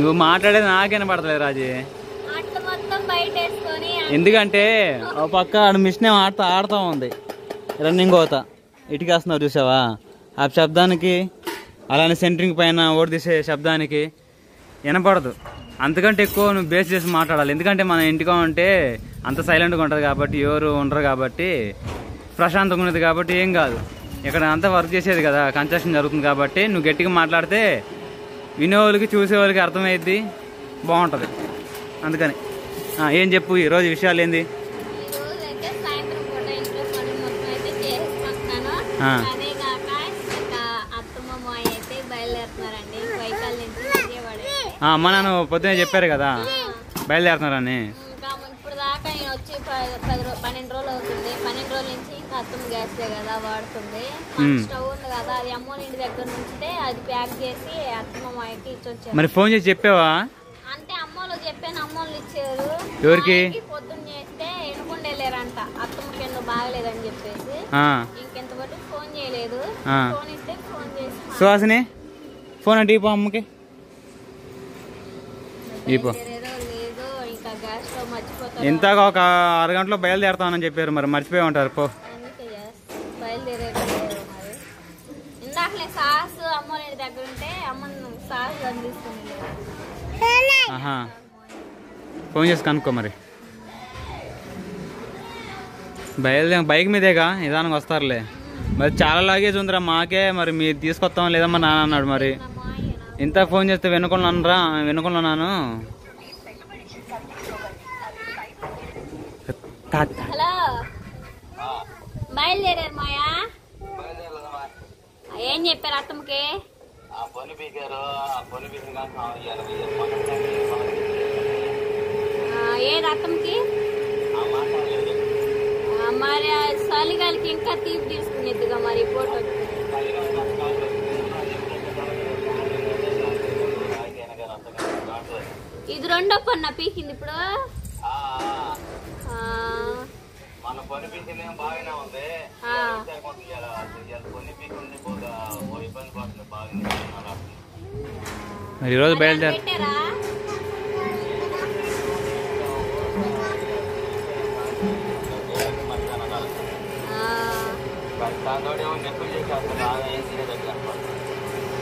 నువ్వు మాట్లాడేది నాకేనా పడతలేదు రాజీ. ఎందుకంటే ఒక పక్క ఆడ మిషన్ ఆడుతూ ఉంది, రన్నింగ్ అవుతా ఇటుకేస్తున్నావు చూసావా, ఆ శబ్దానికి అలానే సెంటరింగ్ పైన ఓడి తీసే శబ్దానికి వినపడదు. అంతకంటే ఎక్కువ నువ్వు బేస్ చేసి మాట్లాడాలి. ఎందుకంటే మన ఇంటిగా ఉంటే అంత సైలెంట్గా ఉంటుంది కాబట్టి, ఎవరు ఉండరు కాబట్టి, ప్రశాంతంగా ఉన్నది కాబట్టి ఏం కాదు. ఇక్కడ అంతా వర్క్ చేసేది కదా, కన్స్ట్రక్షన్ జరుగుతుంది కాబట్టి నువ్వు గట్టిగా మాట్లాడితే వినేవాళ్ళకి చూసేవాళ్ళకి అర్థమైద్ది, బాగుంటుంది. అందుకని ఏం చెప్పు ఈరోజు విషయాలు ఏంది? అమ్మ నాన్న పొద్దునే చెప్పారు కదా బయలుదేరుతున్నారని. ఇప్పుడు దాకా నేను వచ్చి 12 రోజులు అవుతుంది. 12 రోజుల నుంచి ఇంకా అత్తమ్మ గ్యాస్ కదా వాడుతుంది. స్టవ్ ఉంది కదా, అది అమ్మోళ్ళ ఇంటి దగ్గర నుంచి అది ప్యాక్ చేసి అత్తమ్మ మాయకి ఇచ్చొచ్చారు. మరి ఫోన్ చేసి చెప్పావా? అంటే అమ్మోళ్ళు చెప్పాను, అమ్మోళ్ళు ఇచ్చారు. ఎవరికి? పొద్దున్న చేస్తే ఎనుకుండా వెళ్ళారంట, అత్తమ్మకి ఎందుకు బాగలేదని చెప్పేసి. ఇంకెంతవరకు ఫోన్ చేయలేదు. ఫోన్ ఇస్తే ఫోన్ చేసి సుహాసిని ఫోన్ అంటే ఇపో అమ్మకి ఇపో. ఇంతగా ఒక 6 గంటలో బయలుదేరుతామని చెప్పారు, మరి మర్చిపోయి ఉంటారు. పో ఇందాకలే సాస్ అమ్మ దగ్గర ఉంటే అమ్మను సాస్ అందిస్తుంది. ఫోన్ చేసి కనుక్కో. మరి బైక్ మీదేగా నిదానంగా వస్తారులే. మరి చాలా లాగేజ్ ఉందిరా మాకే, మరి మీరు తీసుకొస్తాం లేదా మా నాన్న అన్నాడు. మరి ఇంత ఫోన్ చేస్తే వెనుకున్నాను. హలో, బయలుదేరారు మాయా? ఏం చెప్పారు అత్తమ్మకి? ఏది అత్తమ్మకి? మరి చలిగాలికి ఇంకా తీపి తీసుకునేద్దుగా మరి ఫోటో. ఇది రెండో పన్న పీకింది ఇప్పుడు. ఈరోజు బయలుదేరు.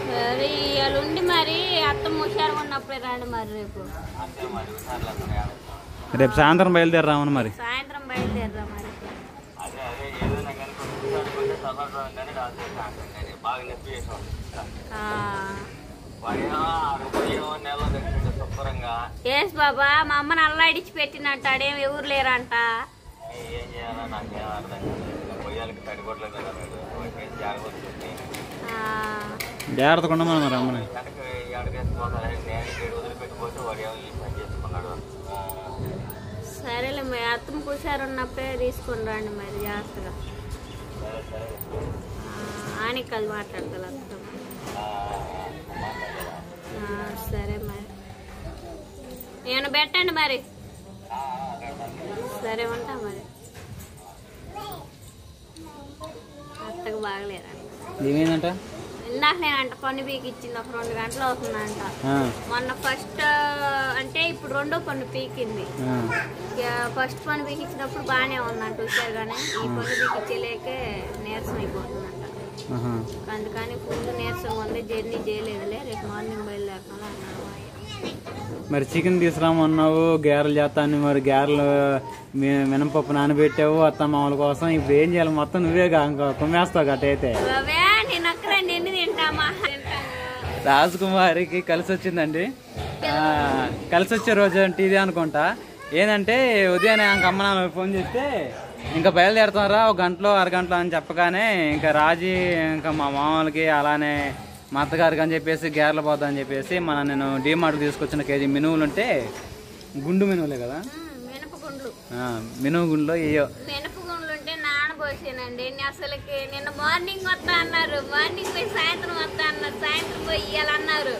సరే ఇవాళ ఉండి మరి అత్తమ్మ హుషారుగా ఉన్నప్పుడే రండి. మరి రేపు సాయంత్రం బయలుదేరామని. మరి సాయంత్రం బయలుదేరరా మరి. ఎస్ బాబా, మా అమ్మని అల్లాడిచ్చి పెట్టినట్టు ఆడేం ఎవరు లేరంట. జాగ్రత్తగా ఉండమని మరి అమ్మని. సరేలే మరి అత్తమ్మ హుషారు ఉన్నప్పుడే తీసుకుని రండి మరి జాగ్రత్తగా. ఆనికల్ మాట్లాడతాను అత్తమ్మ. సరే మరి నేను పెట్టండి మరి. సరే ఉంటా మరి. అత్తకు బాగలేదంట. ఏమైందంట? ఇందాక నేనంట పన్ను పీకి ఇచ్చింది, ఒక 2 గంటలు అవుతుందంట. మొన్న ఫస్ట్ అంటే ఇప్పుడు రెండో పన్ను పీకింది. ఫస్ట్ పన్ను పీకి ఇచ్చినప్పుడు బాగానే ఉందంట వచ్చారు, కానీ ఈ పన్ను పీకి ఇచ్చేలేకే నీరసం అయిపోతుందంట. అందుకని ఫుల్ నీరసం ఉంది, జర్నీ చేయలేదులే, రేపు మార్నింగ్ బయలుదేరుతాను అన్నాడు. మరి చికెన్ తీసుకురామన్నావు, గారెలు చేస్తాను. మరి గారెలు మినపప్పు నానబెట్టావు అత్త మామూల కోసం. ఇప్పుడు ఏం చేయాలి? మొత్తం నువ్వే కుమ్మేస్తావు గట్టయితే. రాజకుమారికి కలిసి వచ్చిందండి. కలిసి వచ్చే రోజు అంటే ఇదే అనుకుంటా. ఏంటంటే ఉదయాన్నే అమ్మ నాన్న ఫోన్ చేస్తే ఇంకా బయలుదేరుతారా 1 గంటలో 1/2 గంటలో అని చెప్పగానే ఇంకా రాజీ ఇంకా మా మామూలకి అలానే మా అత్తగారికి అని చెప్పేసి గేర్లు పోద్దని చెప్పేసి నేను డీమార్ట్కి తీసుకొచ్చిన కేజీ మినువులు ఉంటే, గుండు మినువులే కదా, మినువు గుండులో మినపగుండ్లు ఉంటే నానబోసానండి. అసలుకి నిన్న మార్నింగ్ వస్తా అన్నారు, మార్నింగ్ పోయి సాయంత్రం వస్తా అన్నారు, సాయంత్రం పోయి ఇవ్వాలన్నారు.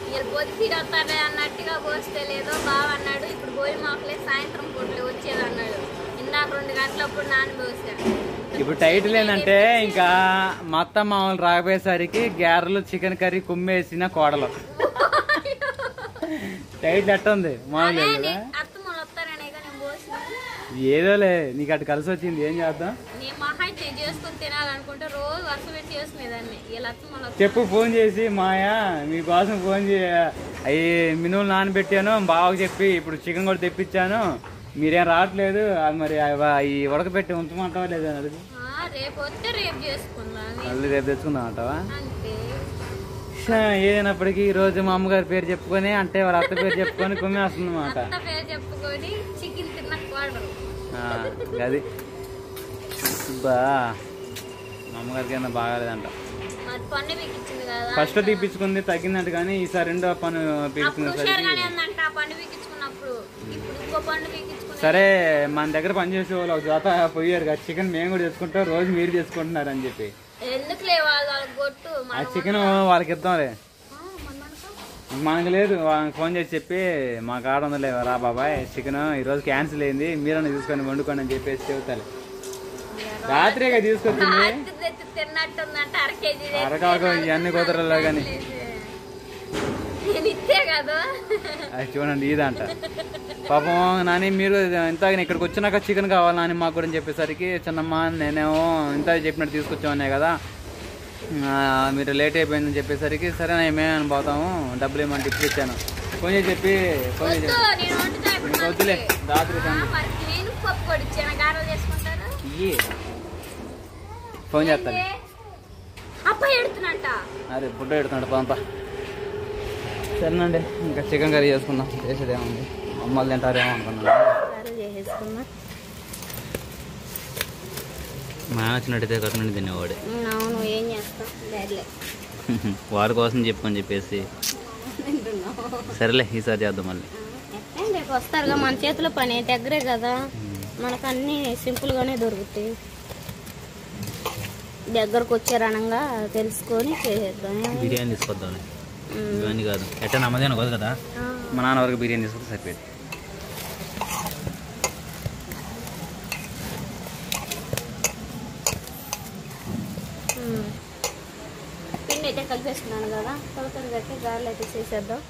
వీళ్ళు పొద్దుతీరు వస్తారే అన్నట్టుగా పోస్తే లేదో బావ అన్నాడు. ఇప్పుడు గోయి మాకులే సాయంత్రం పూటలే వచ్చేది అన్నాడు. ఇందాక 2 గంటలప్పుడు నానబోసాను. ఇప్పుడు టైటిల్ ఏంటంటే ఇంకా మా అత్త మామూలు రాకపోయేసరికి గారెలు చికెన్ కర్రీ కుమ్మేసిన కోడలు. టైట్ ఎట్ట ఉంది మామూలు కదా అత్తమ్మలు వస్తారనే కానీ ఏదోలే నీకు అటు కలిసి వచ్చింది ఏం చేద్దాం నేను మహా చేసుకుని తినాలనుకుంటే రోజు వర్షం పెట్టి చేసుకునేదాన్ని వీళ్ళ అత్తమ్మలు చెప్పు ఫోన్ చేసి మాయా మీకోసం ఫోన్ అవి మినువులు నానబెట్టాను బావకు చెప్పి ఇప్పుడు చికెన్ కూడా తెప్పించాను మీరేం రావట్లేదు అది మరి ఈ ఉడకబెట్టి ఉంచమంటావా లేదా అడుగు రేపు వస్తే రేపు చేసుకుందాం మళ్ళీ రేపు తెచ్చుకుందాం అంటావా ఏదైనప్పటికీ ఈ రోజు మా అమ్మగారి పేరు చెప్పుకొని అంటే వాళ్ళ అత్త పేరు చెప్పుకొని కుమ్మేస్తుంది అన్నమాట అది బా మా అమ్మగారికి ఏమన్నా బాగాలేదంట ఫస్ట్ తీపించుకుంది తగ్గిందంట కానీ ఈసారి రెండో పన్ను పీల్చుకునేసరికి సరే మన దగ్గర పనిచేసే వాళ్ళు ఒక జత పోయారు కదా చికెన్ మేము కూడా తెచ్చుకుంటాం రోజు మీరు తెచ్చుకుంటున్నారు అని చెప్పి ఆ చికెన్ వాళ్ళకి ఇద్దాంలే మనకు లేదు వాళ్ళకి ఫోన్ చేసి చెప్పి మాకు ఆడ ఉందలే రా బాబాయ్ చికెన్ ఈరోజు క్యాన్సిల్ అయింది మీరన్నా తీసుకొని వండుకోండి అని చెప్పేసి చెబుతాలి రాత్రిగా తీసుకొచ్చింది అరకాకు ఇవన్నీ కుదరలే కానీ అది చూడండి ఇదంట పాపం నాని మీరు ఇంత ఇక్కడికి వచ్చినాక చికెన్ కావాలి నాని మాకు కూడా చెప్పేసరికి చిన్నమ్మ నేనేమో ఇంత చెప్పినట్టు తీసుకొచ్చామనే కదా మీరు లేట్ అయిపోయిందని చెప్పేసరికి సరే మేమేమని పోతాము డబ్బులు ఏమని టిప్స్ ఇచ్చాను ఫోన్ చేసి చెప్పి ఫోన్ చేసి వద్దులే రాత్రి ఫోన్ చేస్తాను అరే బుడ్డ ఎడుతున్నాడు పంప సరేనండి ఇంకా చికెన్ కర్రీ చేసుకుందాం చేసేదేముంది అమ్మలు తింటారేమో అనుకున్నాను మా వచ్చినట్టయితే కట్టుకుని తినేవాడు వారి కోసం చెప్పని చెప్పేసి సరేలే ఈసారి చేద్దాం మళ్ళీ రేపు వస్తారుగా మన చేతిలో పని దగ్గరే కదా మనకు అన్ని సింపుల్ గానే దొరుకుతాయి దగ్గరకు వచ్చారనంగా తెలుసుకొని చేసేద్దాం బిర్యానీ తీసుకొద్దాం ఇవన్నీ కాదు ఎట్లా నమ్మదే అనుకోదు కదా మా నాన్న వరకు బిర్యానీ తీసుకుంటే సరిపోయింది పిండి అయితే కలిపేసుకున్నాను కదా తొలకలు కట్టి గారెలు అయితే చేసేద్దాం